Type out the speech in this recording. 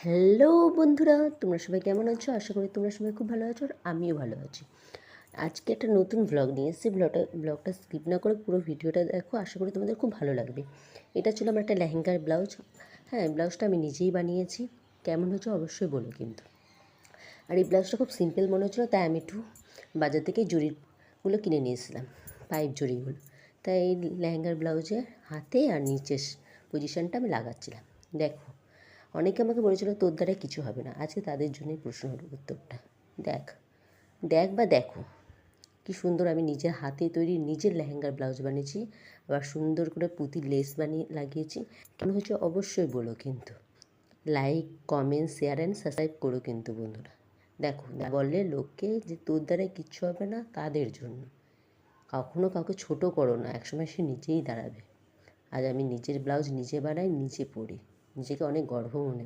Hello বন্ধুরা, তোমরা সবাই কেমন আছো? আশা করি তোমরা সবাই খুব ভালো আছো আর আমিও ভালো আছি। আজকে একটা নতুন ভ্লগ নিয়ে এসেছি। ব্লগটা স্কিপ না করে পুরো ভিডিওটা দেখো, আশা করি তোমাদের খুব ভালো লাগবে। এটা ছিল আমার একটা লেহেঙ্গার ব্লাউজ। হ্যাঁ, ব্লাউজটা আমি নিজেই বানিয়েছি। কেমন হয়েছে অবশ্যই বলো কিন্তু। আর এই ব্লাউজটা খুব সিম্পল মনে হচ্ছিলো, তাই আমি একটু বাজার থেকে জরিগুলো কিনে নিয়েছিলাম, পাইপ জরিগুলো। তাই এই লেহেঙ্গার ব্লাউজের হাতে আর নিচের পজিশানটা আমি লাগাচ্ছিলাম। দেখো, অনেকে আমাকে বলেছিল তোর দ্বারা কিছু হবে না। আজকে তাদের জন্যই প্রশ্ন হলো উত্তরটা। দেখ দেখ বা দেখো কি সুন্দর আমি নিজের হাতে তৈরি নিজের লেহেঙ্গার ব্লাউজ বানিয়েছি। আবার সুন্দর করে পুঁতি লেস বানিয়ে লাগিয়েছি। কেমন হচ্ছে অবশ্যই বলো কিন্তু। Like, comment, share and subscribe করো কিন্তু বন্ধুরা। দেখো, বললে লোককে যে তোর দ্বারা কিচ্ছু হবে না, তাদের জন্য। কখনো কাউকে ছোট করো না, একসময় সে নিজেই দাঁড়াবে। আজ আমি নিজের ব্লাউজ নিজে বানাই, নিজে পরি, নিজেকে অনেক গর্ব মনে